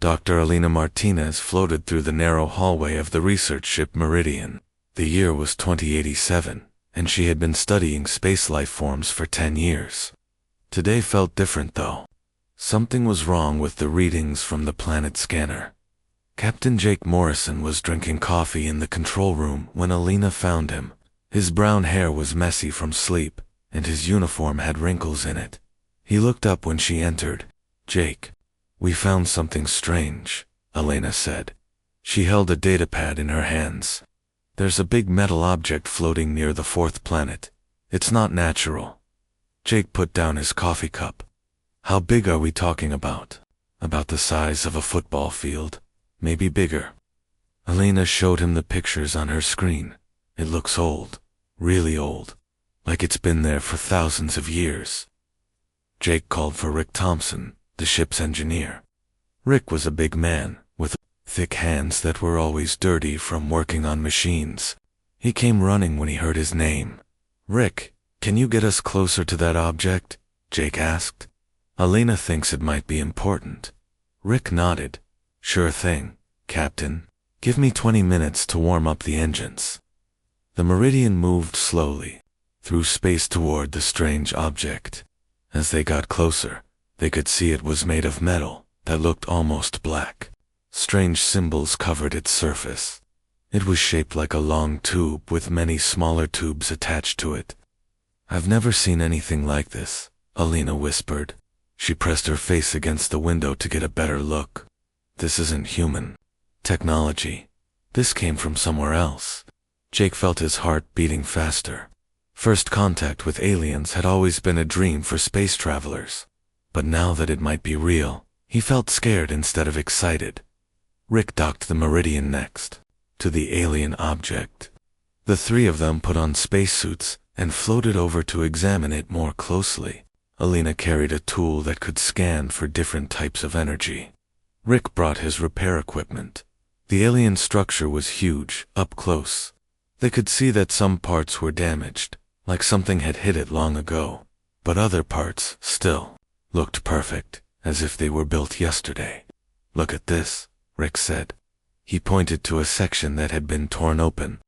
Dr. Alina Martinez floated through the narrow hallway of the research ship Meridian. The year was 2087, and she had been studying space life forms for 10 years. Today felt different though. Something was wrong with the readings from the planet scanner. Captain Jake Morrison was drinking coffee in the control room when Alina found him. His brown hair was messy from sleep, and his uniform had wrinkles in it. He looked up when she entered. "Jake, we found something strange," Alina said. She held a datapad in her hands. "There's a big metal object floating near the fourth planet. It's not natural." Jake put down his coffee cup. "How big are we talking about?" "About the size of a football field, maybe bigger." Alina showed him the pictures on her screen. "It looks old, really old, like it's been there for thousands of years." Jake called for Rick Thompson, the ship's engineer. Rick was a big man, with thick hands that were always dirty from working on machines. He came running when he heard his name. "Rick, can you get us closer to that object?" Jake asked. "Alina thinks it might be important." Rick nodded. "Sure thing, Captain. Give me 20 minutes to warm up the engines." The Meridian moved slowly through space toward the strange object. As they got closer, they could see it was made of metal that looked almost black. Strange symbols covered its surface. It was shaped like a long tube with many smaller tubes attached to it. "I've never seen anything like this," Alina whispered. She pressed her face against the window to get a better look. "This isn't human technology. This came from somewhere else." Jake felt his heart beating faster. First contact with aliens had always been a dream for space travelers. But now that it might be real, he felt scared instead of excited. Rick docked the Meridian next to the alien object. The three of them put on spacesuits and floated over to examine it more closely. Alina carried a tool that could scan for different types of energy. Rick brought his repair equipment. The alien structure was huge, up close. They could see that some parts were damaged, like something had hit it long ago, but other parts, still, looked perfect, as if they were built yesterday. "Look at this," Rick said. He pointed to a section that had been torn open.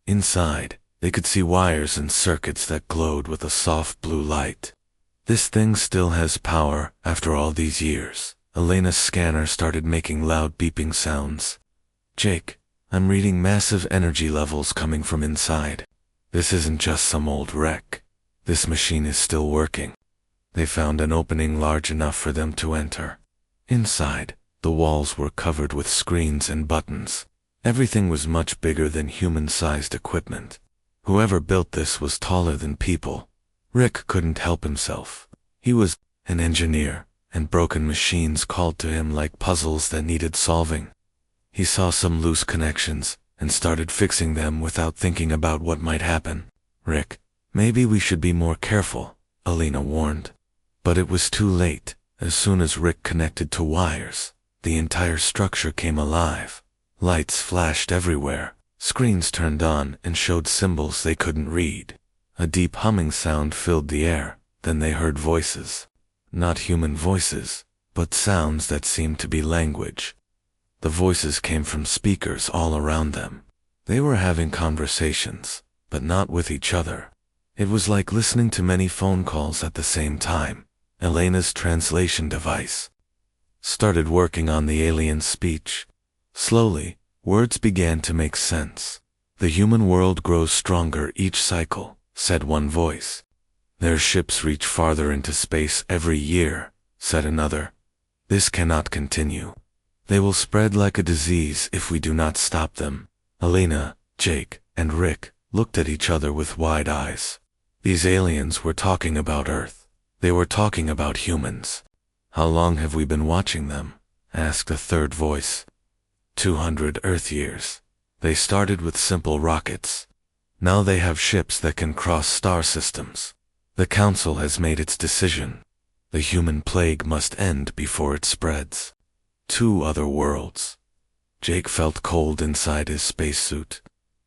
Inside, they could see wires and circuits that glowed with a soft blue light. "This thing still has power after all these years." Alina's scanner started making loud beeping sounds. "Jake, I'm reading massive energy levels coming from inside. This isn't just some old wreck. This machine is still working." They found an opening large enough for them to enter. Inside, the walls were covered with screens and buttons. Everything was much bigger than human-sized equipment. Whoever built this was taller than people. Rick couldn't help himself. He was an engineer, and broken machines called to him like puzzles that needed solving. He saw some loose connections and started fixing them without thinking about what might happen. "Rick, maybe we should be more careful," Alina warned. But it was too late. As soon as Rick connected to wires, the entire structure came alive. Lights flashed everywhere. Screens turned on and showed symbols they couldn't read. A deep humming sound filled the air. Then they heard voices. Not human voices, but sounds that seemed to be language. The voices came from speakers all around them. They were having conversations, but not with each other. It was like listening to many phone calls at the same time. Elena's translation device started working on the alien's speech. Slowly, words began to make sense. "The human world grows stronger each cycle," said one voice. "Their ships reach farther into space every year," said another. "This cannot continue. They will spread like a disease if we do not stop them." Alina, Jake, and Rick looked at each other with wide eyes. These aliens were talking about Earth. They were talking about humans. "How long have we been watching them?" asked a third voice. 200 Earth years. They started with simple rockets. Now they have ships that can cross star systems. The Council has made its decision. The human plague must end before it spreads. 2 other worlds. Jake felt cold inside his spacesuit.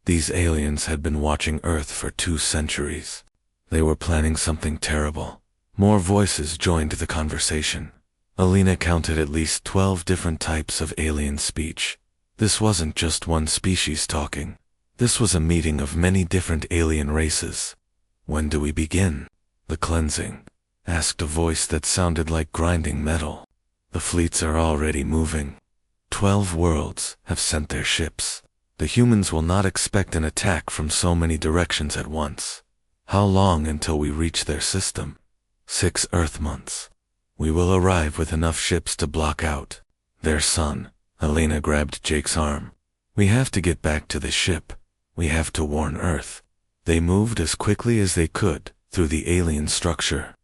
These aliens had been watching Earth for 2 centuries. They were planning something terrible. More voices joined the conversation. Alina counted at least 12 different types of alien speech. This wasn't just one species talking. This was a meeting of many different alien races. When do we begin? The cleansing, asked a voice that sounded like grinding metal. The fleets are already moving. 12 worlds have sent their ships. The humans will not expect an attack from so many directions at once. How long until we reach their system? 6 Earth months. We will arrive with enough ships to block out their sun. Alina grabbed Jake's arm. We have to get back to the ship. We have to warn Earth. They moved as quickly as they could through the alien structure.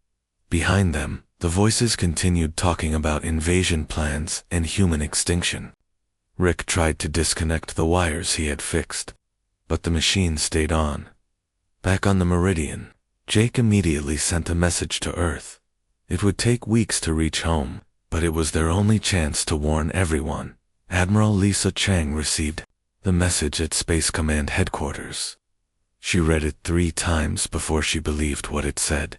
Behind them, the voices continued talking about invasion plans and human extinction. Rick tried to disconnect the wires he had fixed, but the machine stayed on. Back on the Meridian, Jake immediately sent a message to Earth. It would take weeks to reach home, but it was their only chance to warn everyone. Admiral Lisa Chang received the message at Space Command Headquarters. She read it 3 times before she believed what it said.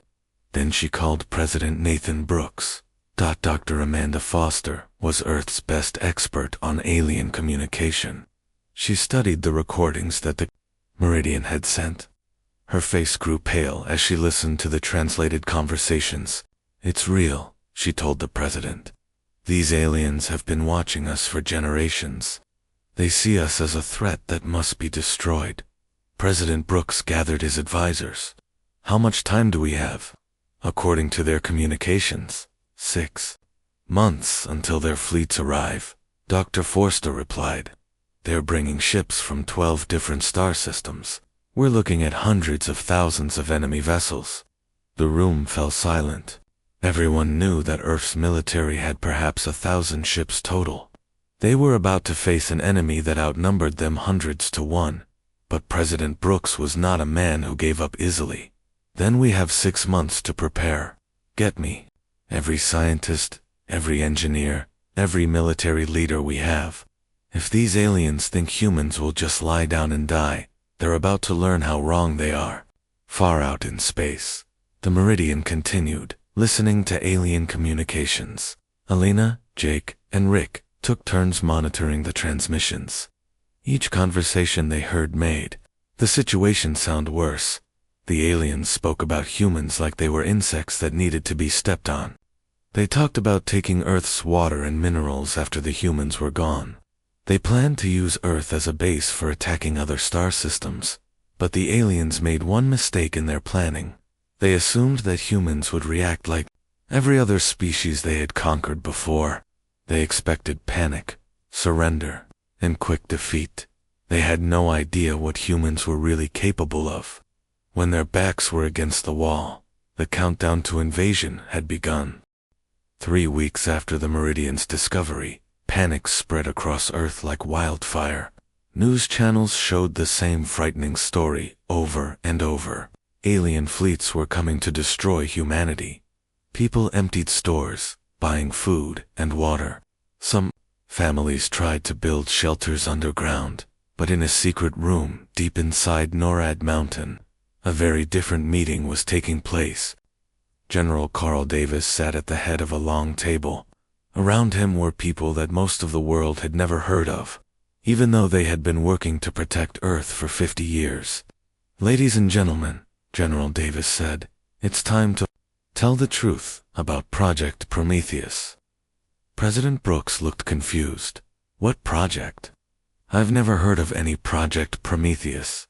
Then she called President Nathan Brooks. Dr. Amanda Foster was Earth's best expert on alien communication. She studied the recordings that the Meridian had sent. Her face grew pale as she listened to the translated conversations. It's real, she told the president. These aliens have been watching us for generations. They see us as a threat that must be destroyed. President Brooks gathered his advisors. How much time do we have? According to their communications, 6 months until their fleets arrive. Dr. Forster replied. They're bringing ships from 12 different star systems. We're looking at hundreds of thousands of enemy vessels. The room fell silent. Everyone knew that Earth's military had perhaps 1,000 ships total. They were about to face an enemy that outnumbered them hundreds to 1. But President Brooks was not a man who gave up easily. Then we have 6 months to prepare. Get me? Every scientist, every engineer, every military leader we have. If these aliens think humans will just lie down and die, they're about to learn how wrong they are. Far out in space, the Meridian continued, listening to alien communications. Alina, Jake, and Rick took turns monitoring the transmissions. Each conversation they heard made the situation sound worse. The aliens spoke about humans like they were insects that needed to be stepped on. They talked about taking Earth's water and minerals after the humans were gone. They planned to use Earth as a base for attacking other star systems. But the aliens made one mistake in their planning. They assumed that humans would react like every other species they had conquered before. They expected panic, surrender, and quick defeat. They had no idea what humans were really capable of. When their backs were against the wall, the countdown to invasion had begun. 3 weeks after the Meridian's discovery, panic spread across Earth like wildfire. News channels showed the same frightening story over and over. Alien fleets were coming to destroy humanity. People emptied stores, buying food and water. Some families tried to build shelters underground, but in a secret room deep inside Norad Mountain, a very different meeting was taking place. General Carl Davis sat at the head of a long table. Around him were people that most of the world had never heard of, even though they had been working to protect Earth for 50 years. Ladies and gentlemen, General Davis said, it's time to tell the truth about Project Prometheus. President Brooks looked confused. What project? I've never heard of any Project Prometheus.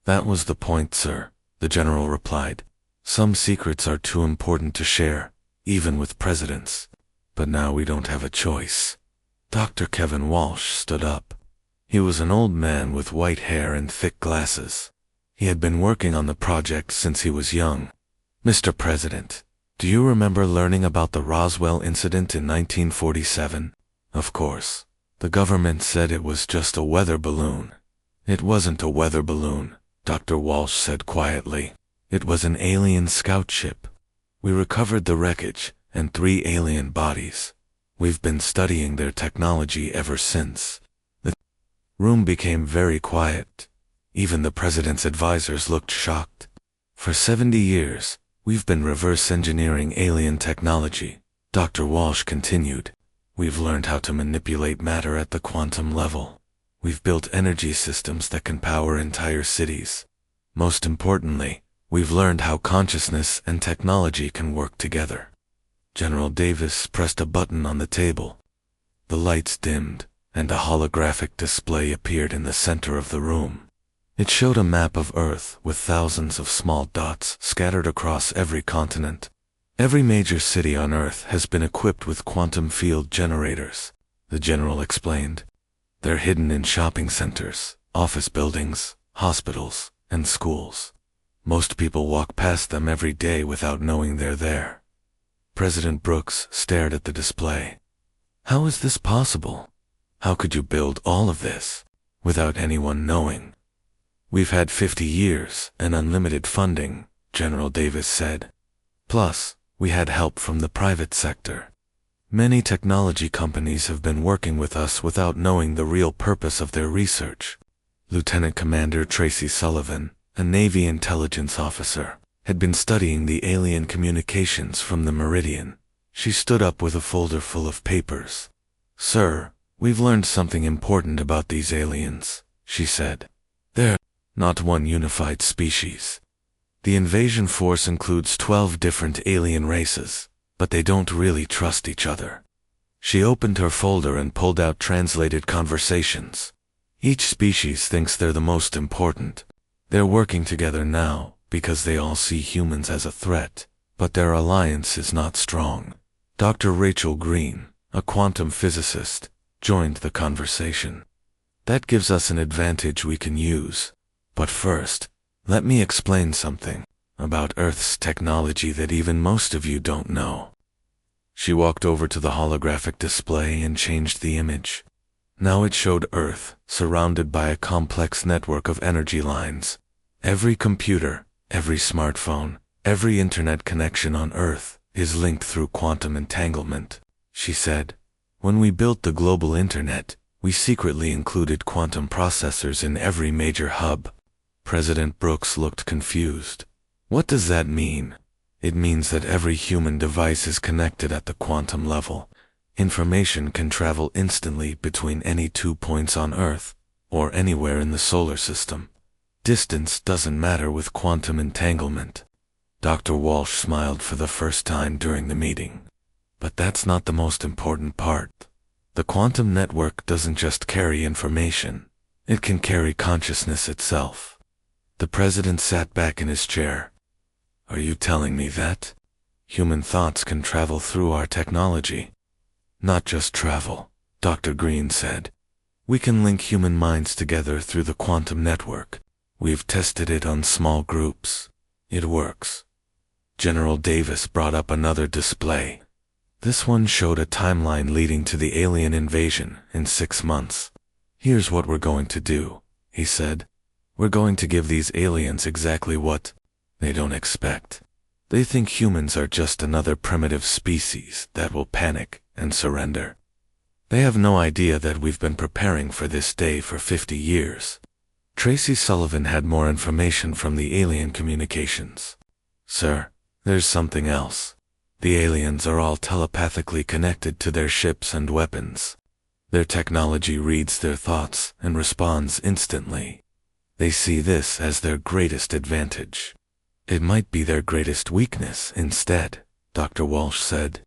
That was the point, sir, the general replied. Some secrets are too important to share, even with presidents. But now we don't have a choice. Dr. Kevin Walsh stood up. He was an old man with white hair and thick glasses. He had been working on the project since he was young. Mr. President, do you remember learning about the Roswell incident in 1947? Of course. The government said it was just a weather balloon. It wasn't a weather balloon, Dr. Walsh said quietly. It was an alien scout ship. We recovered the wreckage and 3 alien bodies. We've been studying their technology ever since. The room became very quiet. Even the president's advisors looked shocked. For 70 years, we've been reverse engineering alien technology. Dr. Walsh continued. We've learned how to manipulate matter at the quantum level. We've built energy systems that can power entire cities. Most importantly, we've learned how consciousness and technology can work together. General Davis pressed a button on the table. The lights dimmed, and a holographic display appeared in the center of the room. It showed a map of Earth with thousands of small dots scattered across every continent. Every major city on Earth has been equipped with quantum field generators, the general explained. They're hidden in shopping centers, office buildings, hospitals, and schools. Most people walk past them every day without knowing they're there. President Brooks stared at the display. How is this possible? How could you build all of this without anyone knowing? We've had 50 years and unlimited funding, General Davis said. Plus, we had help from the private sector. Many technology companies have been working with us without knowing the real purpose of their research. Lieutenant Commander Tracy Sullivan, a Navy intelligence officer, had been studying the alien communications from the Meridian. She stood up with a folder full of papers. Sir, we've learned something important about these aliens, she said. They're not one unified species. The invasion force includes 12 different alien races, but they don't really trust each other. She opened her folder and pulled out translated conversations. Each species thinks they're the most important. They're working together now because they all see humans as a threat, but their alliance is not strong. Dr. Rachel Green, a quantum physicist, joined the conversation. That gives us an advantage we can use. But first, let me explain something about Earth's technology that even most of you don't know. She walked over to the holographic display and changed the image. Now it showed Earth, surrounded by a complex network of energy lines. Every computer, every smartphone, every internet connection on Earth is linked through quantum entanglement, she said. When we built the global internet, we secretly included quantum processors in every major hub. President Brooks looked confused. What does that mean? It means that every human device is connected at the quantum level. Information can travel instantly between any 2 points on Earth, or anywhere in the solar system. Distance doesn't matter with quantum entanglement. Dr. Walsh smiled for the first time during the meeting. But that's not the most important part. The quantum network doesn't just carry information. It can carry consciousness itself. The president sat back in his chair. Are you telling me that human thoughts can travel through our technology? Not just travel, Dr. Green said. We can link human minds together through the quantum network. We've tested it on small groups. It works. General Davis brought up another display. This one showed a timeline leading to the alien invasion in 6 months. Here's what we're going to do, he said. We're going to give these aliens exactly what they don't expect. They think humans are just another primitive species that will panic and surrender. They have no idea that we've been preparing for this day for 50 years. Tracy Sullivan had more information from the alien communications. Sir, there's something else. The aliens are all telepathically connected to their ships and weapons. Their technology reads their thoughts and responds instantly. They see this as their greatest advantage. It might be their greatest weakness instead, Dr. Walsh said.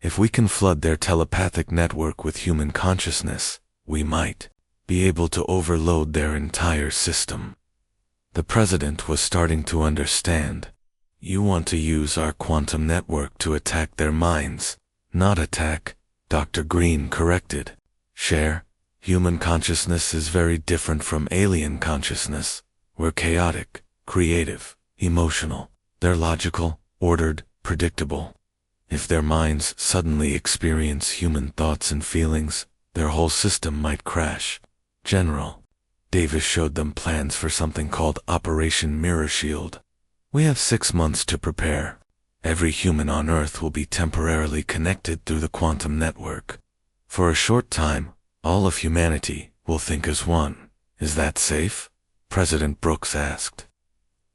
If we can flood their telepathic network with human consciousness, we might be able to overload their entire system. The president was starting to understand. You want to use our quantum network to attack their minds, not attack, Dr. Green corrected. Share, human consciousness is very different from alien consciousness. We're chaotic, creative, emotional. They're logical, ordered, predictable. If their minds suddenly experience human thoughts and feelings, their whole system might crash. General Davis showed them plans for something called Operation Mirror Shield. We have 6 months to prepare. Every human on Earth will be temporarily connected through the quantum network. For a short time, all of humanity will think as one. Is that safe? President Brooks asked.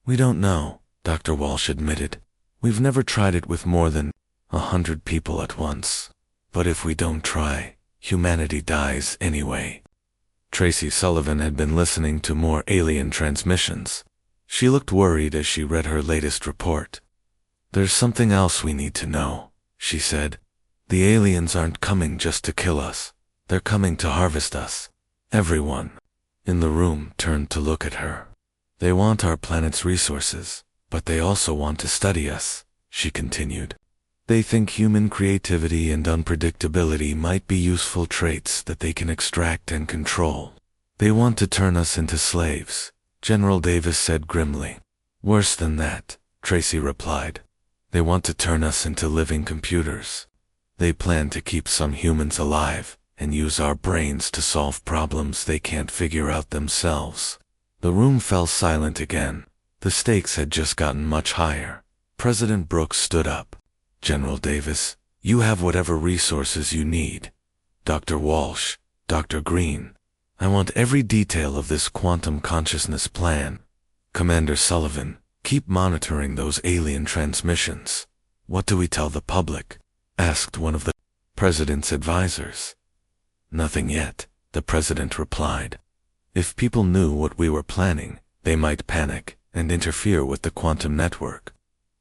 We don't know, Dr. Walsh admitted. We've never tried it with more than 100 people at once. But if we don't try, humanity dies anyway. Tracy Sullivan had been listening to more alien transmissions. She looked worried as she read her latest report. "There's something else we need to know," she said. "The aliens aren't coming just to kill us. They're coming to harvest us." Everyone in the room turned to look at her. "They want our planet's resources, but they also want to study us," she continued. "They think human creativity and unpredictability might be useful traits that they can extract and control. They want to turn us into slaves," General Davis said grimly. "Worse than that," Tracy replied. "They want to turn us into living computers. They plan to keep some humans alive and use our brains to solve problems they can't figure out themselves." The room fell silent again. The stakes had just gotten much higher. President Brooks stood up. "General Davis, you have whatever resources you need. Dr. Walsh, Dr. Green, I want every detail of this quantum consciousness plan. Commander Sullivan, keep monitoring those alien transmissions." "What do we tell the public?" asked one of the president's advisors. "Nothing yet," the president replied. "If people knew what we were planning, they might panic and interfere with the quantum network.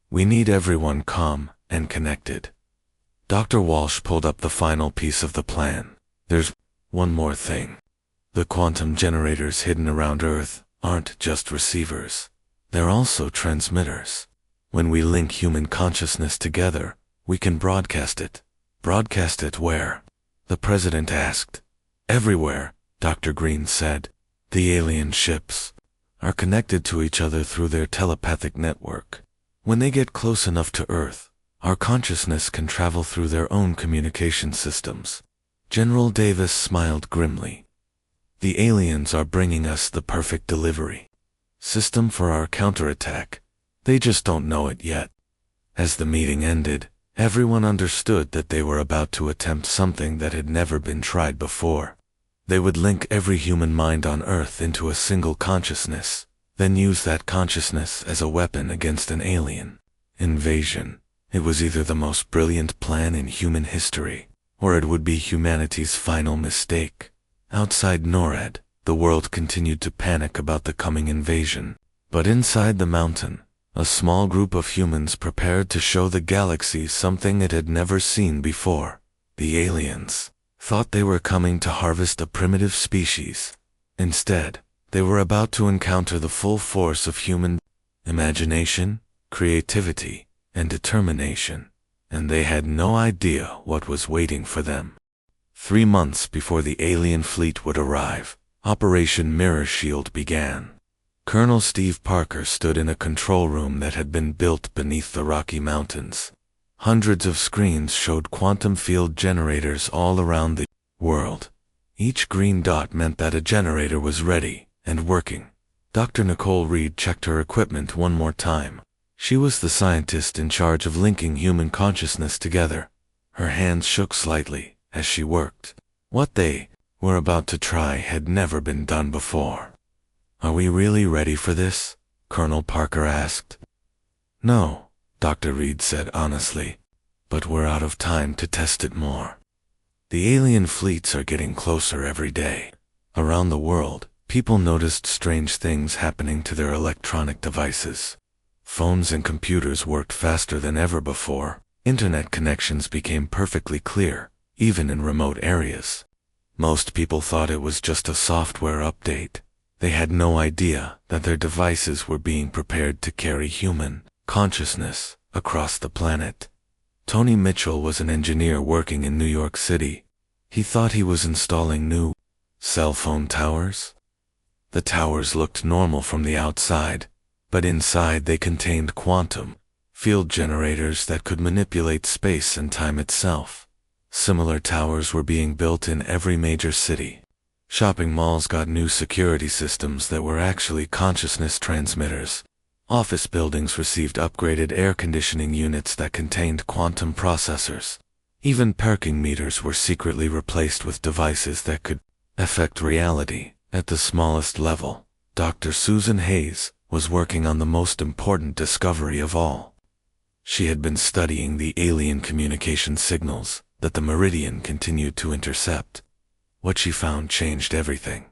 We need everyone calm and connected." Dr. Walsh pulled up the final piece of the plan. "There's one more thing. The quantum generators hidden around Earth aren't just receivers. They're also transmitters. When we link human consciousness together, we can broadcast it." "Broadcast it where?" the president asked. "Everywhere," Dr. Green said. "The alien ships are connected to each other through their telepathic network. When they get close enough to Earth, our consciousness can travel through their own communication systems." General Davis smiled grimly. "The aliens are bringing us the perfect delivery system for our counterattack. They just don't know it yet." As the meeting ended, everyone understood that they were about to attempt something that had never been tried before. They would link every human mind on Earth into a single consciousness, then use that consciousness as a weapon against an alien invasion. It was either the most brilliant plan in human history, or it would be humanity's final mistake. Outside NORAD, the world continued to panic about the coming invasion. But inside the mountain, a small group of humans prepared to show the galaxy something it had never seen before. The aliens thought they were coming to harvest a primitive species. Instead, they were about to encounter the full force of human imagination, creativity, and determination, and they had no idea what was waiting for them. 3 months before the alien fleet would arrive, Operation Mirror Shield began. Colonel Steve Parker stood in a control room that had been built beneath the Rocky Mountains. Hundreds of screens showed quantum field generators all around the world. Each green dot meant that a generator was ready and working. Dr. Nicole Reed checked her equipment one more time. She was the scientist in charge of linking human consciousness together. Her hands shook slightly as she worked. What they were about to try had never been done before. "Are we really ready for this?" Colonel Parker asked. "No," Dr. Reed said honestly, "but we're out of time to test it more. The alien fleets are getting closer every day." Around the world, people noticed strange things happening to their electronic devices. Phones and computers worked faster than ever before. Internet connections became perfectly clear, even in remote areas. Most people thought it was just a software update. They had no idea that their devices were being prepared to carry human consciousness across the planet. Tony Mitchell was an engineer working in New York City. He thought he was installing new cell phone towers. The towers looked normal from the outside, but inside they contained quantum field generators that could manipulate space and time itself. Similar towers were being built in every major city. Shopping malls got new security systems that were actually consciousness transmitters. Office buildings received upgraded air conditioning units that contained quantum processors. Even parking meters were secretly replaced with devices that could affect reality at the smallest level. Dr. Susan Hayes was working on the most important discovery of all. She had been studying the alien communication signals that the Meridian continued to intercept. What she found changed everything.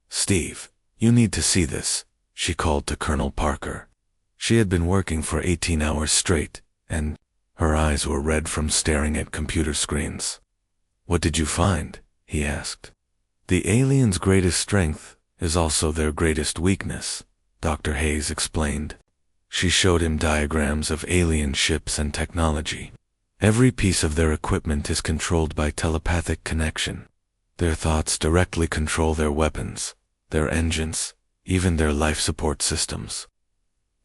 "Steve, you need to see this," she called to Colonel Parker. She had been working for 18 hours straight, and her eyes were red from staring at computer screens. "What did you find?" he asked. "The aliens' greatest strength is also their greatest weakness," Dr. Hayes explained. She showed him diagrams of alien ships and technology. Every piece of their equipment is controlled by telepathic connection. Their thoughts directly control their weapons, their engines, even their life support systems.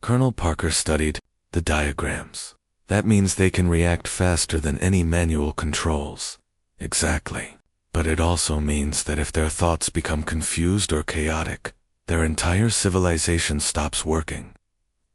Colonel Parker studied the diagrams. "That means they can react faster than any manual controls." "Exactly. But it also means that if their thoughts become confused or chaotic, their entire civilization stops working."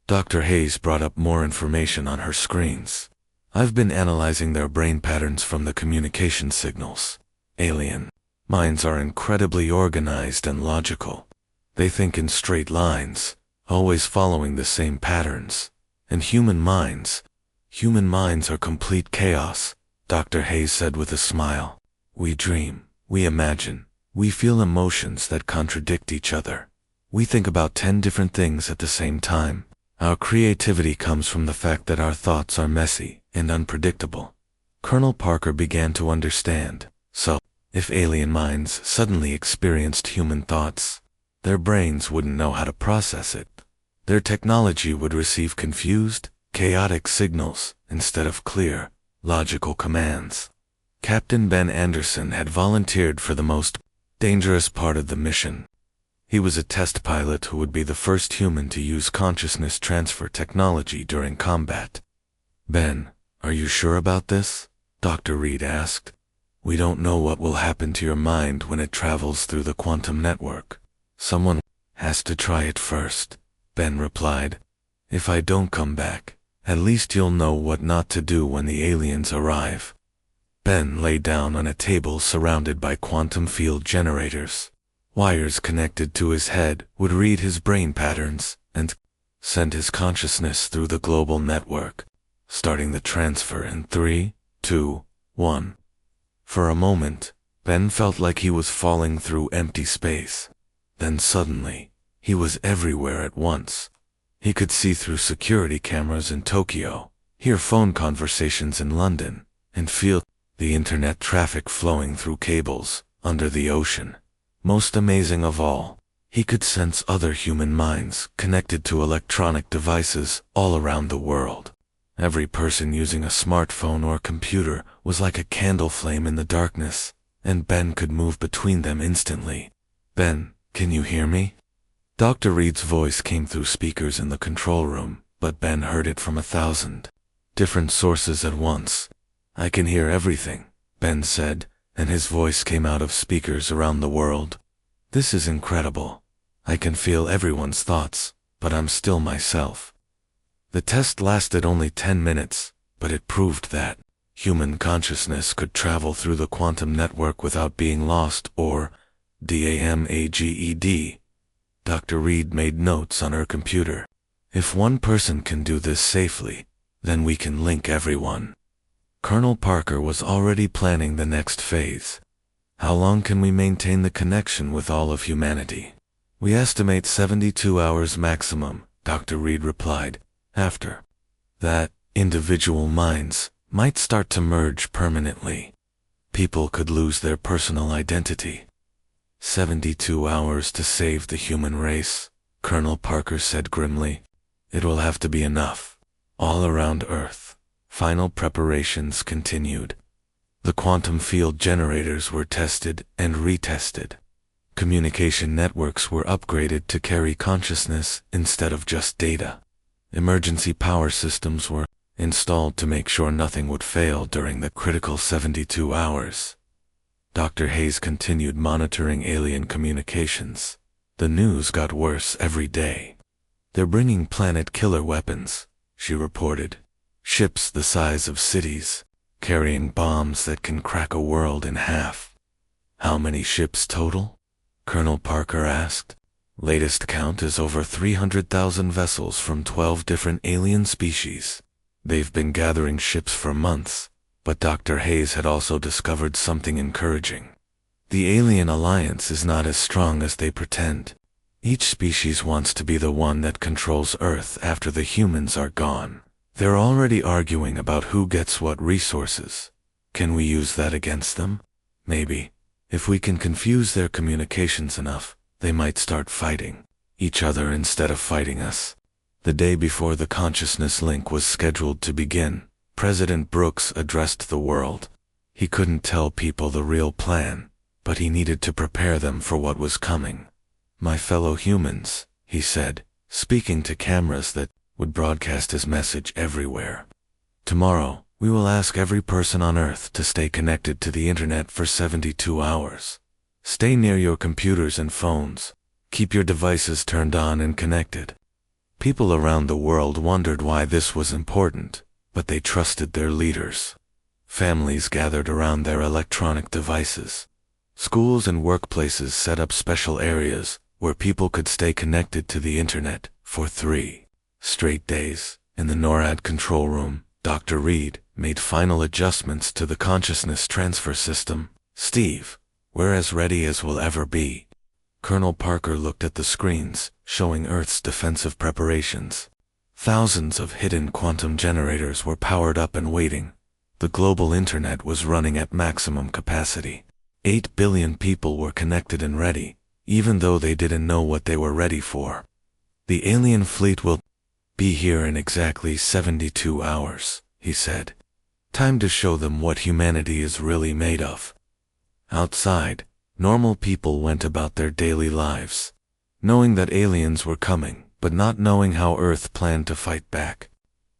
Dr. Hayes brought up more information on her screens. "I've been analyzing their brain patterns from the communication signals. Alien minds are incredibly organized and logical. They think in straight lines, always following the same patterns. And human minds are complete chaos," Dr. Hayes said with a smile. "We dream, we imagine, we feel emotions that contradict each other. We think about 10 different things at the same time. Our creativity comes from the fact that our thoughts are messy and unpredictable." Colonel Parker began to understand. So, if alien minds suddenly experienced human thoughts, their brains wouldn't know how to process it. Their technology would receive confused, chaotic signals instead of clear, logical commands. Captain Ben Anderson had volunteered for the most dangerous part of the mission. He was a test pilot who would be the first human to use consciousness transfer technology during combat. "Ben, are you sure about this?" Dr. Reed asked. "We don't know what will happen to your mind when it travels through the quantum network. Someone has to try it first," Ben replied. "If I don't come back, at least you'll know what not to do when the aliens arrive." Ben lay down on a table surrounded by quantum field generators. Wires connected to his head would read his brain patterns and send his consciousness through the global network, starting the transfer in 3, 2, 1. For a moment, Ben felt like he was falling through empty space. Then suddenly, he was everywhere at once. He could see through security cameras in Tokyo, hear phone conversations in London, and feel the internet traffic flowing through cables under the ocean. Most amazing of all, he could sense other human minds connected to electronic devices all around the world. Every person using a smartphone or computer was like a candle flame in the darkness, and Ben could move between them instantly. "Ben, can you hear me?" Dr. Reed's voice came through speakers in the control room, but Ben heard it from 1,000 different sources at once. "I can hear everything," Ben said, and his voice came out of speakers around the world. "This is incredible. I can feel everyone's thoughts, but I'm still myself." The test lasted only 10 minutes, but it proved that human consciousness could travel through the quantum network without being lost or damaged. Dr. Reed made notes on her computer. "If one person can do this safely, then we can link everyone." Colonel Parker was already planning the next phase. "How long can we maintain the connection with all of humanity?" "We estimate 72 hours maximum," Dr. Reed replied. "After that, individual minds might start to merge permanently. People could lose their personal identity." 72 hours to save the human race," Colonel Parker said grimly. "It will have to be enough. All around Earth, final preparations continued. The quantum field generators were tested and retested. Communication networks were upgraded to carry consciousness instead of just data. Emergency power systems were installed to make sure nothing would fail during the critical 72 hours. Dr. Hayes continued monitoring alien communications. The news got worse every day. "They're bringing planet-killer weapons," she reported. "Ships the size of cities, carrying bombs that can crack a world in half." "How many ships total?" Colonel Parker asked. "Latest count is over 300,000 vessels from 12 different alien species. They've been gathering ships for months, but Dr. Hayes had also discovered something encouraging. The alien alliance is not as strong as they pretend. Each species wants to be the one that controls Earth after the humans are gone. They're already arguing about who gets what resources. Can we use that against them? Maybe. If we can confuse their communications enough, they might start fighting each other instead of fighting us. The day before the consciousness link was scheduled to begin, President Brooks addressed the world. He couldn't tell people the real plan, but he needed to prepare them for what was coming. "My fellow humans," he said, speaking to cameras that would broadcast his message everywhere. "Tomorrow, we will ask every person on Earth to stay connected to the internet for 72 hours. Stay near your computers and phones. Keep your devices turned on and connected." People around the world wondered why this was important, but they trusted their leaders. Families gathered around their electronic devices. Schools and workplaces set up special areas where people could stay connected to the internet for 3 straight days. In the NORAD control room, Dr. Reed made final adjustments to the consciousness transfer system. "Steve, we're as ready as we'll ever be." Colonel Parker looked at the screens, showing Earth's defensive preparations. Thousands of hidden quantum generators were powered up and waiting. The global internet was running at maximum capacity. 8 billion people were connected and ready, even though they didn't know what they were ready for. "The alien fleet will be here in exactly 72 hours, he said. "Time to show them what humanity is really made of." Outside, normal people went about their daily lives, knowing that aliens were coming, but not knowing how Earth planned to fight back.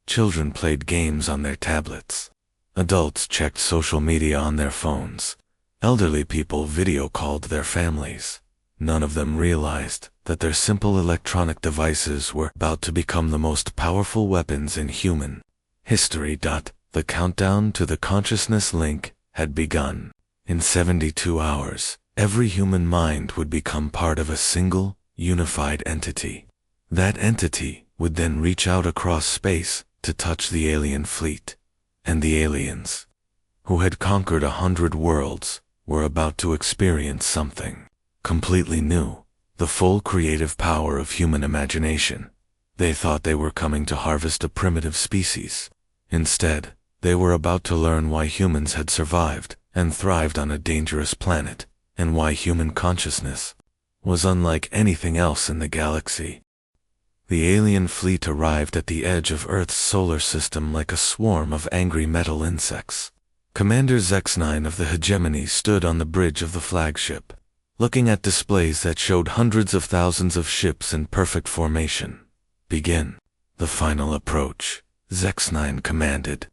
Children played games on their tablets. Adults checked social media on their phones. Elderly people video called their families. None of them realized that their simple electronic devices were about to become the most powerful weapons in human history. The countdown to the consciousness link had begun. In 72 hours, every human mind would become part of a single, unified entity. That entity would then reach out across space to touch the alien fleet. And the aliens, who had conquered 100 worlds, were about to experience something completely new, the full creative power of human imagination. They thought they were coming to harvest a primitive species. Instead, they were about to learn why humans had survived and thrived on a dangerous planet, and why human consciousness was unlike anything else in the galaxy. The alien fleet arrived at the edge of Earth's solar system like a swarm of angry metal insects. Commander Zex-9 of the Hegemony stood on the bridge of the flagship, looking at displays that showed hundreds of thousands of ships in perfect formation. "Begin the final approach," Zex-9 commanded.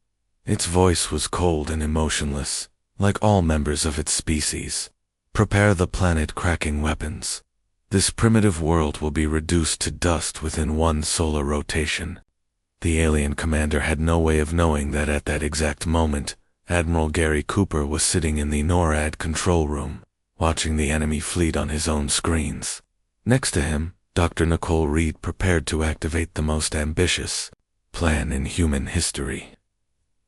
Its voice was cold and emotionless, like all members of its species. "Prepare the planet-cracking weapons. This primitive world will be reduced to dust within 1 solar rotation." The alien commander had no way of knowing that at that exact moment, Admiral Gary Cooper was sitting in the NORAD control room, watching the enemy fleet on his own screens. Next to him, Dr. Nicole Reed prepared to activate the most ambitious plan in human history.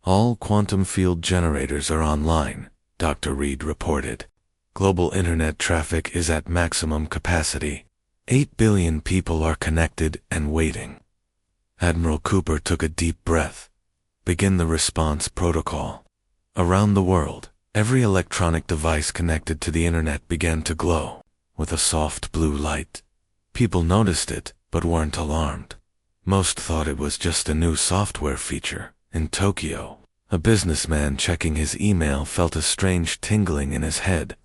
"All quantum field generators are online," Dr. Reed reported. "Global internet traffic is at maximum capacity. 8 billion people are connected and waiting." Admiral Cooper took a deep breath. "Begin the response protocol." Around the world, every electronic device connected to the internet began to glow with a soft blue light. People noticed it, but weren't alarmed. Most thought it was just a new software feature. In Tokyo, a businessman checking his email felt a strange tingling in his head.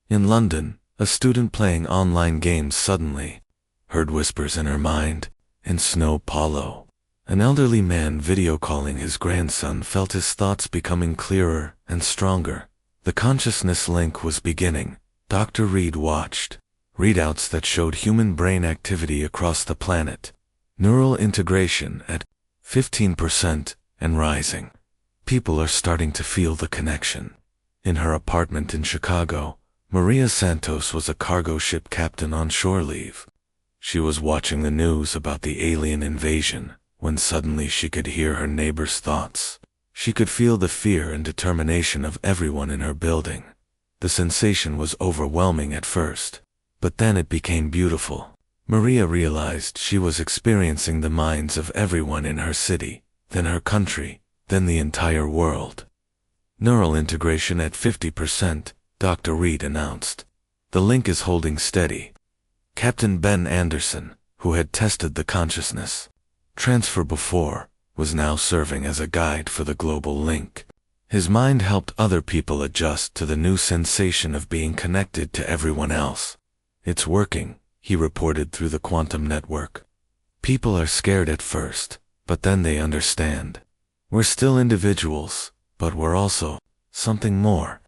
In London, a student playing online games suddenly heard whispers in her mind. In Snow Paulo, an elderly man video calling his grandson felt his thoughts becoming clearer and stronger. The consciousness link was beginning. Dr. Reed watched readouts that showed human brain activity across the planet. Neural integration at 15% and rising. People are starting to feel the connection. In her apartment in Chicago, Maria Santos was a cargo ship captain on shore leave. She was watching the news about the alien invasion when suddenly she could hear her neighbor's thoughts. She could feel the fear and determination of everyone in her building. The sensation was overwhelming at first, but then it became beautiful. Maria realized she was experiencing the minds of everyone in her city, then her country, then the entire world. Neural integration at 50%, Dr. Reed announced. The link is holding steady. Captain Ben Anderson, who had tested the consciousness transfer before, was now serving as a guide for the global link. His mind helped other people adjust to the new sensation of being connected to everyone else. It's working, he reported through the quantum network. People are scared at first, but then they understand. We're still individuals, but we're also something more.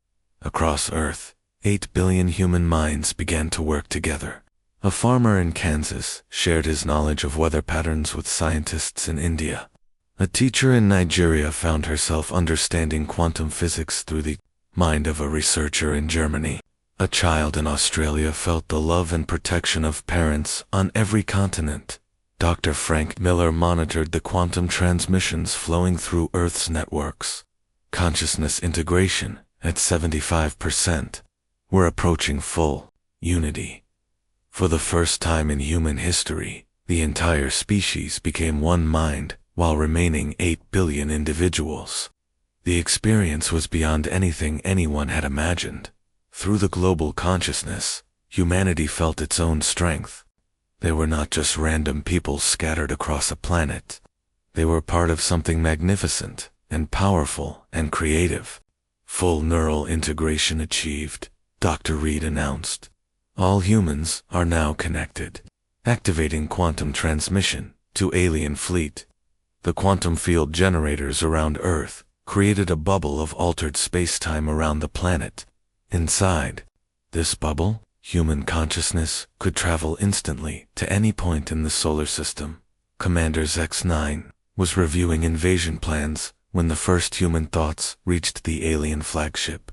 Across Earth, 8 billion human minds began to work together. A farmer in Kansas shared his knowledge of weather patterns with scientists in India. A teacher in Nigeria found herself understanding quantum physics through the mind of a researcher in Germany. A child in Australia felt the love and protection of parents on every continent. Dr. Frank Miller monitored the quantum transmissions flowing through Earth's networks. Consciousness integration at 75%. We're approaching full unity. For the first time in human history, the entire species became one mind, while remaining 8 billion individuals. The experience was beyond anything anyone had imagined. Through the global consciousness, humanity felt its own strength. They were not just random people scattered across a planet. They were part of something magnificent, and powerful, and creative. Full neural integration achieved, Dr. Reed announced. All humans are now connected. Activating quantum transmission to alien fleet. The quantum field generators around Earth created a bubble of altered space-time around the planet. Inside this bubble, human consciousness could travel instantly to any point in the solar system. Commander X9 was reviewing invasion plans when the first human thoughts reached the alien flagship.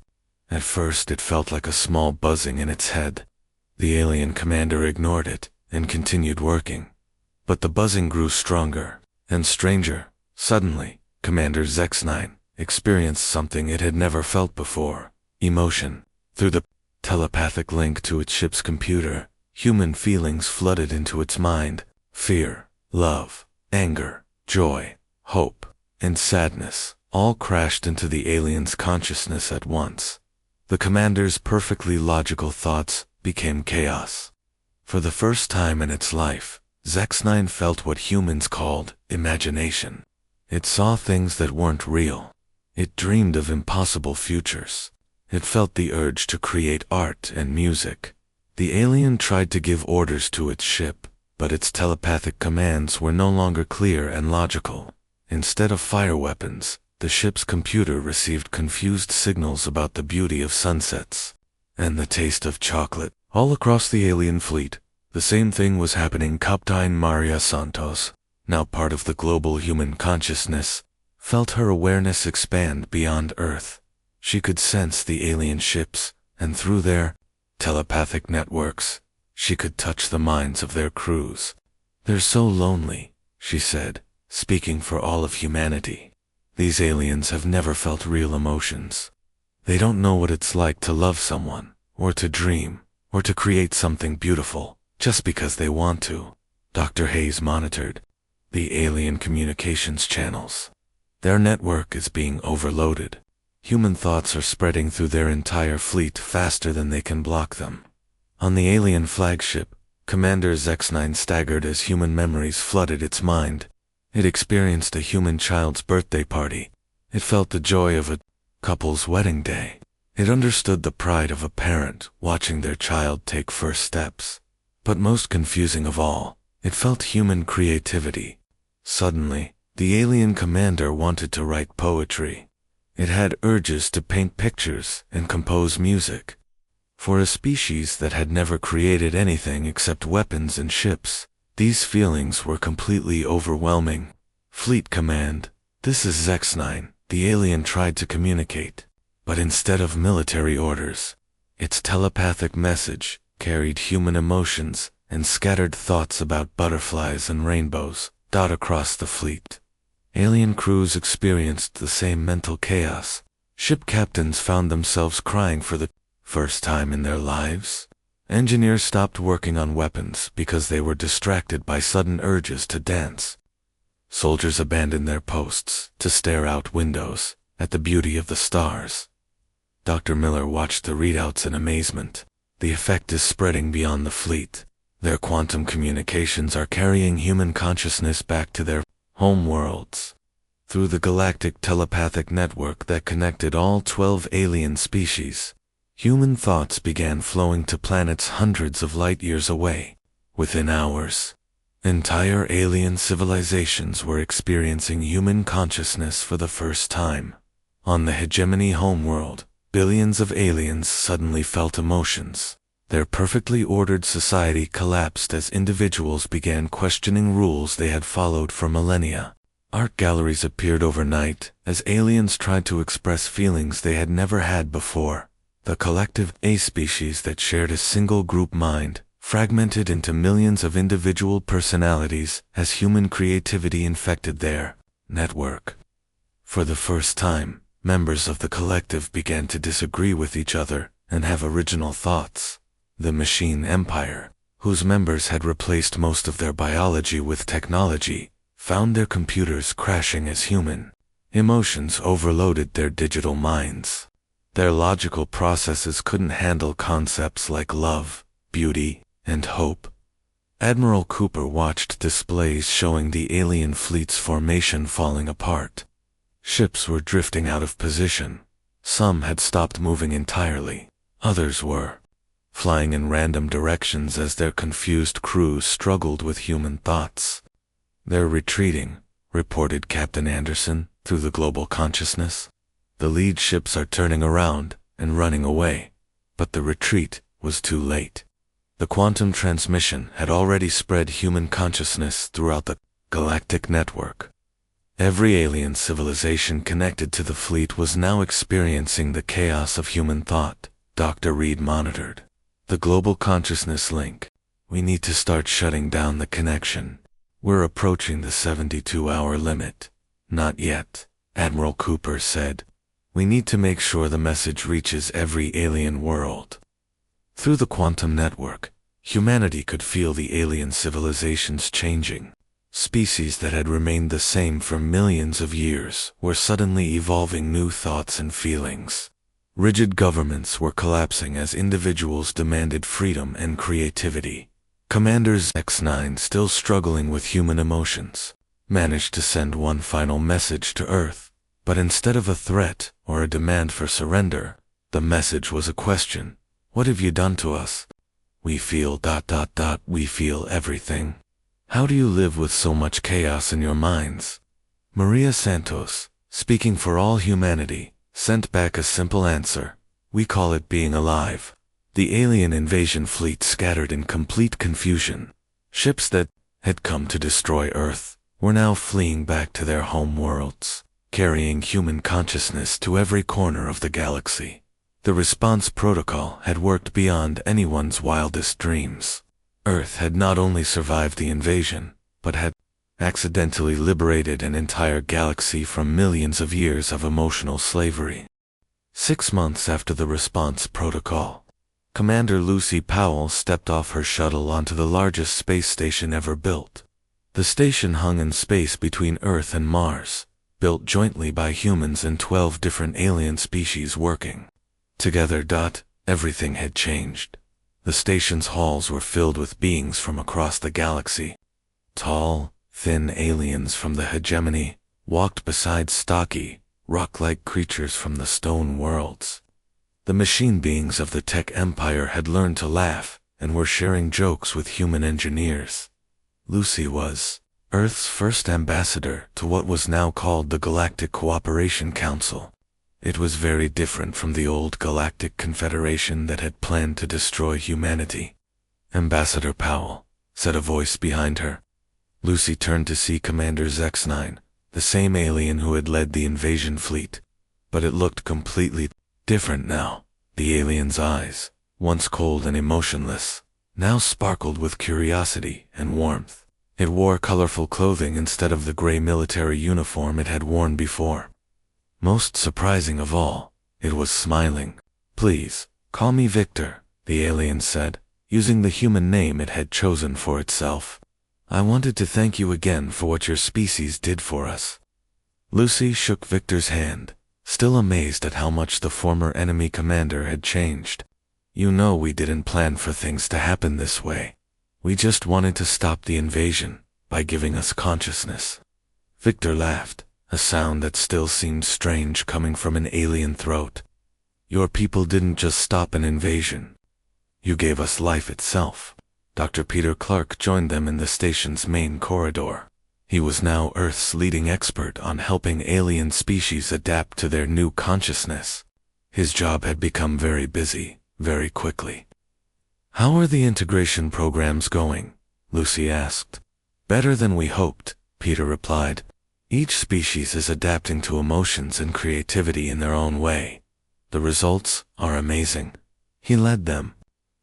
At first it felt like a small buzzing in its head. The alien commander ignored it and continued working. But the buzzing grew stronger and stranger. Suddenly, Commander X9 experienced something it had never felt before. Emotion. Through the telepathic link to its ship's computer, human feelings flooded into its mind. Fear, love, anger, joy, hope, and sadness all crashed into the alien's consciousness at once. The commander's perfectly logical thoughts became chaos. For the first time in its life, X9 felt what humans called imagination. It saw things that weren't real. It dreamed of impossible futures. It felt the urge to create art and music. The alien tried to give orders to its ship, but its telepathic commands were no longer clear and logical. Instead of fire weapons, the ship's computer received confused signals about the beauty of sunsets and the taste of chocolate. All across the alien fleet, the same thing was happening. Captain Maria Santos, now part of the global human consciousness, felt her awareness expand beyond Earth. She could sense the alien ships, and through their telepathic networks, she could touch the minds of their crews. "They're so lonely," she said, speaking for all of humanity. "These aliens have never felt real emotions. They don't know what it's like to love someone, or to dream, or to create something beautiful, just because they want to." Dr. Hayes monitored the alien communications channels. Their network is being overloaded. Human thoughts are spreading through their entire fleet faster than they can block them. On the alien flagship, Commander X9 staggered as human memories flooded its mind. It experienced a human child's birthday party. It felt the joy of a couple's wedding day. It understood the pride of a parent watching their child take first steps. But most confusing of all, it felt human creativity. Suddenly, the alien commander wanted to write poetry. It had urges to paint pictures and compose music. For a species that had never created anything except weapons and ships, these feelings were completely overwhelming. "Fleet Command, this is X9, the alien tried to communicate. But instead of military orders, its telepathic message carried human emotions and scattered thoughts about butterflies and rainbows. Across the fleet. Alien crews experienced the same mental chaos. Ship captains found themselves crying for the first time in their lives. Engineers stopped working on weapons because they were distracted by sudden urges to dance. Soldiers abandoned their posts to stare out windows at the beauty of the stars. Dr. Miller watched the readouts in amazement. The effect is spreading beyond the fleet. Their quantum communications are carrying human consciousness back to their home worlds. Through the galactic telepathic network that connected all 12 alien species, human thoughts began flowing to planets hundreds of light years away. Within hours, entire alien civilizations were experiencing human consciousness for the first time. On the hegemony homeworld, billions of aliens suddenly felt emotions. Their perfectly ordered society collapsed as individuals began questioning rules they had followed for millennia. Art galleries appeared overnight as aliens tried to express feelings they had never had before. The collective A species that shared a single group mind fragmented into millions of individual personalities as human creativity infected their network. For the first time, members of the collective began to disagree with each other and have original thoughts. The machine empire, whose members had replaced most of their biology with technology, found their computers crashing as human. Emotions overloaded their digital minds. Their logical processes couldn't handle concepts like love, beauty, and hope. Admiral Cooper watched displays showing the alien fleet's formation falling apart. Ships were drifting out of position. Some had stopped moving entirely. Others were flying in random directions as their confused crews struggled with human thoughts. "They're retreating," reported Captain Anderson through the global consciousness. "The lead ships are turning around and running away." But the retreat was too late. The quantum transmission had already spread human consciousness throughout the galactic network. Every alien civilization connected to the fleet was now experiencing the chaos of human thought. Dr. Reed monitored the global consciousness link. "We need to start shutting down the connection. We're approaching the 72-hour limit." "Not yet," Admiral Cooper said. "We need to make sure the message reaches every alien world." Through the quantum network, humanity could feel the alien civilizations changing. Species that had remained the same for millions of years were suddenly evolving new thoughts and feelings. Rigid governments were collapsing as individuals demanded freedom and creativity. Commanders X9, still struggling with human emotions, managed to send one final message to Earth. But instead of a threat or a demand for surrender, the message was a question. "What have you done to us?" We feel ... We feel everything. How do you live with so much chaos in your minds?" Maria Santos, speaking for all humanity, sent back a simple answer. "We call it being alive." The alien invasion fleet scattered in complete confusion. Ships that had come to destroy Earth were now fleeing back to their home worlds, carrying human consciousness to every corner of the galaxy. The response protocol had worked beyond anyone's wildest dreams. Earth had not only survived the invasion, but had accidentally liberated an entire galaxy from millions of years of emotional slavery. 6 months after the response protocol, Commander Lucy Powell stepped off her shuttle onto the largest space station ever built. The station hung in space between Earth and Mars, built jointly by humans and 12 different alien species working together. Everything had changed. The station's halls were filled with beings from across the galaxy. Tall, thin aliens from the hegemony walked beside stocky, rock-like creatures from the stone worlds. The machine beings of the tech empire had learned to laugh and were sharing jokes with human engineers. Lucy was Earth's first ambassador to what was now called the Galactic Cooperation Council. It was very different from the old Galactic Confederation that had planned to destroy humanity. "Ambassador Powell," said a voice behind her. Lucy turned to see Commander X9, the same alien who had led the invasion fleet. But it looked completely different now. The alien's eyes, once cold and emotionless, now sparkled with curiosity and warmth. It wore colorful clothing instead of the gray military uniform it had worn before. Most surprising of all, it was smiling. "Please, call me Victor," the alien said, using the human name it had chosen for itself. "I wanted to thank you again for what your species did for us." Lucy shook Victor's hand, still amazed at how much the former enemy commander had changed. "You know we didn't plan for things to happen this way. We just wanted to stop the invasion by giving us consciousness." Victor laughed, a sound that still seemed strange coming from an alien throat. "Your people didn't just stop an invasion. You gave us life itself." Dr. Peter Clark joined them in the station's main corridor. He was now Earth's leading expert on helping alien species adapt to their new consciousness. His job had become very busy, very quickly. "How are the integration programs going?" Lucy asked. "Better than we hoped," Peter replied. "Each species is adapting to emotions and creativity in their own way. The results are amazing." He led them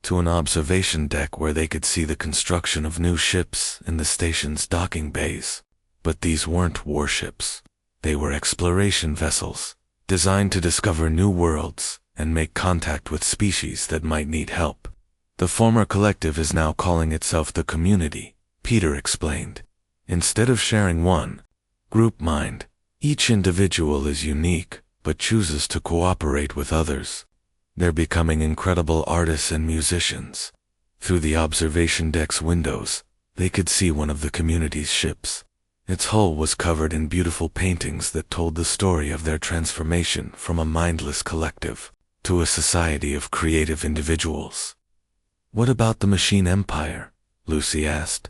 to an observation deck where they could see the construction of new ships in the station's docking bays. But these weren't warships. They were exploration vessels, designed to discover new worlds and make contact with species that might need help. "The former collective is now calling itself the Community," Peter explained. "Instead of sharing one group mind, each individual is unique, but chooses to cooperate with others. They're becoming incredible artists and musicians." Through the observation deck's windows, they could see one of the community's ships. Its hull was covered in beautiful paintings that told the story of their transformation from a mindless collective to a society of creative individuals. "What about the Machine Empire?" Lucy asked.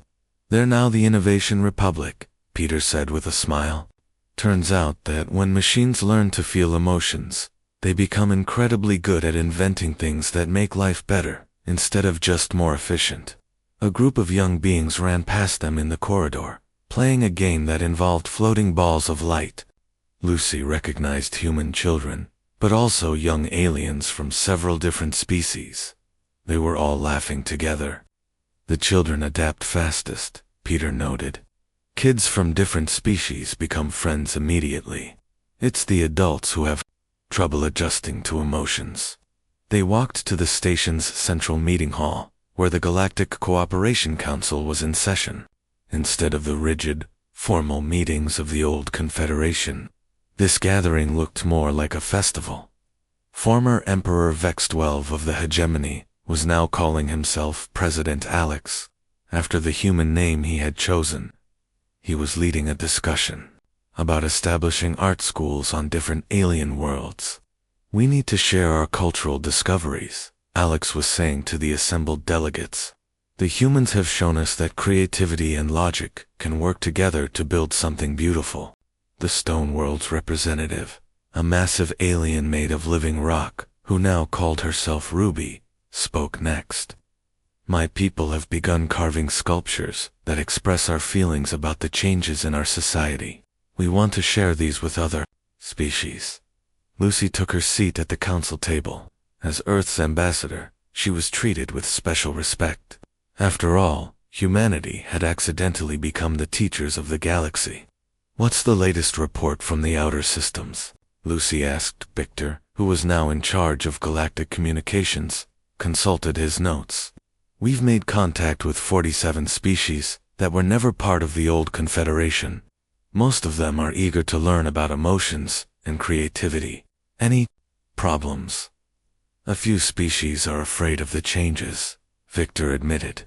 "They're now the Innovation Republic," Peter said with a smile. "Turns out that when machines learn to feel emotions, they become incredibly good at inventing things that make life better, instead of just more efficient." A group of young beings ran past them in the corridor, playing a game that involved floating balls of light. Lucy recognized human children, but also young aliens from several different species. They were all laughing together. "The children adapt fastest," Peter noted. "Kids from different species become friends immediately. It's the adults who have trouble adjusting to emotions." They walked to the station's central meeting hall, where the Galactic Cooperation Council was in session. Instead of the rigid, formal meetings of the old Confederation, this gathering looked more like a festival. Former Emperor Vex 12 of the Hegemony was now calling himself President Alex, after the human name he had chosen. He was leading a discussion about establishing art schools on different alien worlds. "We need to share our cultural discoveries," Alex was saying to the assembled delegates. "The humans have shown us that creativity and logic can work together to build something beautiful." The Stone World's representative, a massive alien made of living rock, who now called herself Ruby, spoke next. "My people have begun carving sculptures that express our feelings about the changes in our society. We want to share these with other species." Lucy took her seat at the council table. As Earth's ambassador, she was treated with special respect. After all, humanity had accidentally become the teachers of the galaxy. "What's the latest report from the outer systems?" Lucy asked. Victor, who was now in charge of galactic communications, consulted his notes. "We've made contact with 47 species that were never part of the old Confederation. Most of them are eager to learn about emotions and creativity. Any problems?" "A few species are afraid of the changes," Victor admitted.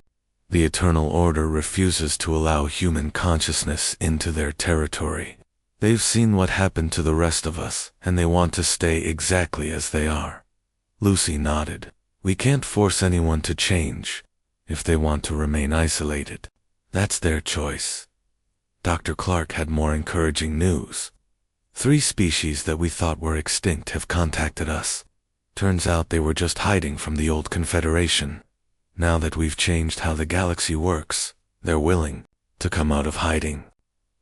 "The Eternal Order refuses to allow human consciousness into their territory. They've seen what happened to the rest of us, and they want to stay exactly as they are." Lucy nodded. "We can't force anyone to change. If they want to remain isolated, that's their choice." Dr. Clark had more encouraging news. 3 species that we thought were extinct have contacted us. Turns out they were just hiding from the old Confederation. Now that we've changed how the galaxy works, they're willing to come out of hiding."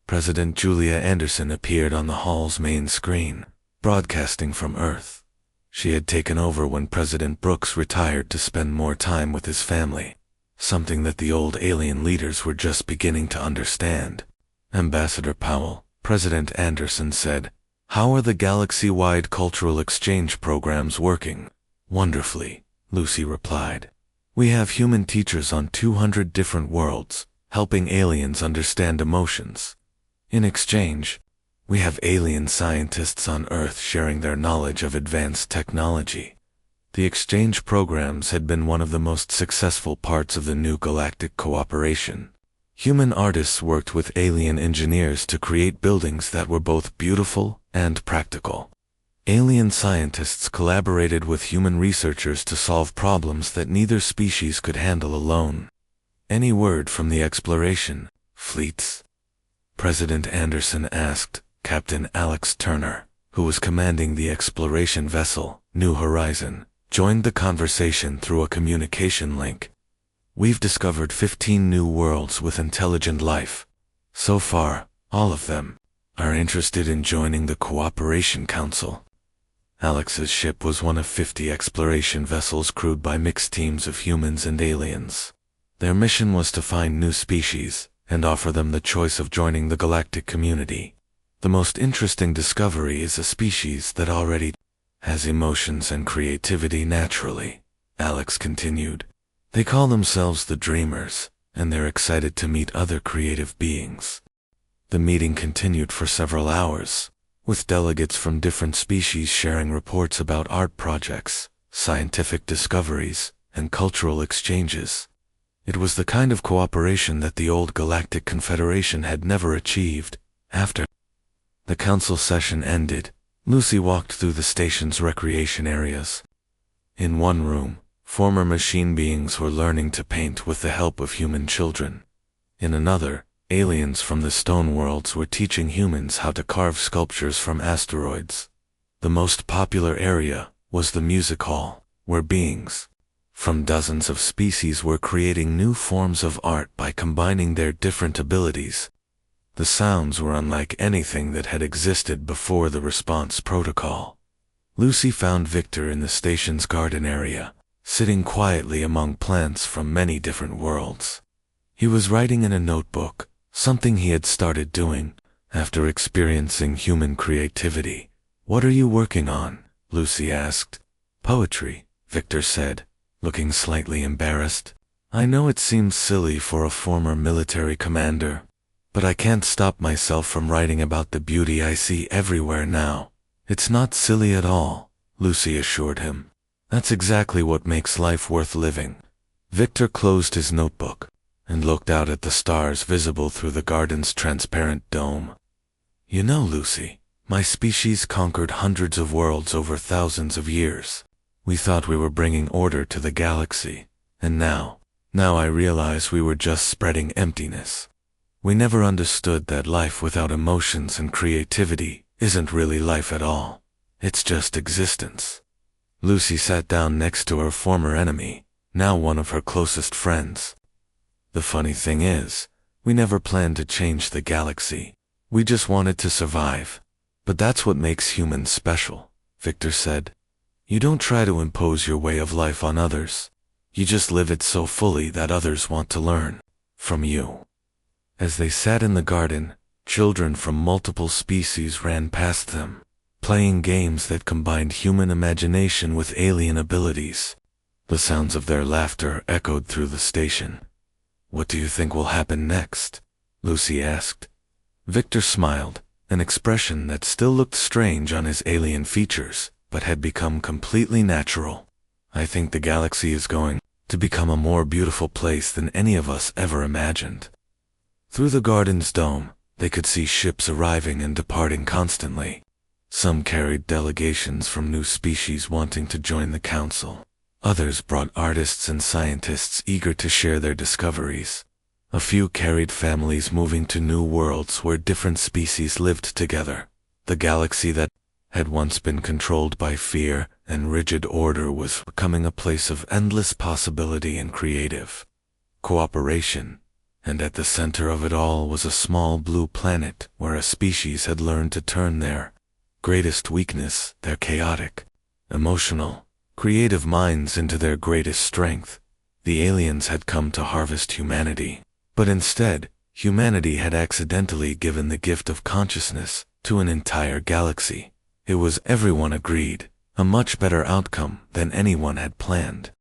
President Julia Anderson appeared on the hall's main screen, broadcasting from Earth. She had taken over when President Brooks retired to spend more time with his family. something that the old alien leaders were just beginning to understand. Ambassador Powell, President Anderson said, "How are the galaxy-wide cultural exchange programs working?" "Wonderfully," Lucy replied. "We have human teachers on 200 different worlds, helping aliens understand emotions. In exchange, we have alien scientists on Earth sharing their knowledge of advanced technology." The exchange programs had been one of the most successful parts of the new galactic cooperation. Human artists worked with alien engineers to create buildings that were both beautiful and practical. Alien scientists collaborated with human researchers to solve problems that neither species could handle alone. "Any word from the exploration fleets?" President Anderson asked Captain Alex Turner, who was commanding the exploration vessel, New Horizon, joined the conversation through a communication link. "We've discovered 15 new worlds with intelligent life. So far, all of them are interested in joining the Cooperation Council." Alex's ship was one of 50 exploration vessels crewed by mixed teams of humans and aliens. Their mission was to find new species and offer them the choice of joining the galactic community. "The most interesting discovery is a species that already has emotions and creativity naturally," Alex continued. "They call themselves the Dreamers, and they're excited to meet other creative beings." The meeting continued for several hours, with delegates from different species sharing reports about art projects, scientific discoveries, and cultural exchanges. It was the kind of cooperation that the old Galactic Confederation had never achieved. After the council session ended, Lucy walked through the station's recreation areas. In one room, former machine beings were learning to paint with the help of human children. In another, aliens from the stone worlds were teaching humans how to carve sculptures from asteroids. The most popular area was the music hall, where beings from dozens of species were creating new forms of art by combining their different abilities. The sounds were unlike anything that had existed before the response protocol. Lucy found Victor in the station's garden area, sitting quietly among plants from many different worlds. He was writing in a notebook, something he had started doing after experiencing human creativity. "What are you working on?" Lucy asked. "Poetry," Victor said, looking slightly embarrassed. "I know it seems silly for a former military commander, but I can't stop myself from writing about the beauty I see everywhere now." "It's not silly at all," Lucy assured him. "That's exactly what makes life worth living." Victor closed his notebook and looked out at the stars visible through the garden's transparent dome. "You know, Lucy, my species conquered hundreds of worlds over thousands of years. We thought we were bringing order to the galaxy, and now I realize we were just spreading emptiness. We never understood that life without emotions and creativity isn't really life at all. It's just existence." Lucy sat down next to her former enemy, now one of her closest friends. "The funny thing is, we never planned to change the galaxy. We just wanted to survive. But that's what makes humans special," Victor said. "You don't try to impose your way of life on others. You just live it so fully that others want to learn from you." As they sat in the garden, children from multiple species ran past them, playing games that combined human imagination with alien abilities. The sounds of their laughter echoed through the station. "What do you think will happen next?" Lucy asked. Victor smiled, an expression that still looked strange on his alien features, but had become completely natural. "I think the galaxy is going to become a more beautiful place than any of us ever imagined." Through the garden's dome, they could see ships arriving and departing constantly. Some carried delegations from new species wanting to join the council. Others brought artists and scientists eager to share their discoveries. A few carried families moving to new worlds where different species lived together. The galaxy that had once been controlled by fear and rigid order was becoming a place of endless possibility and creative cooperation. And at the center of it all was a small blue planet where a species had learned to turn their greatest weakness, their chaotic, emotional, creative minds into their greatest strength. The aliens had come to harvest humanity. But instead, humanity had accidentally given the gift of consciousness to an entire galaxy. It was, everyone agreed, a much better outcome than anyone had planned.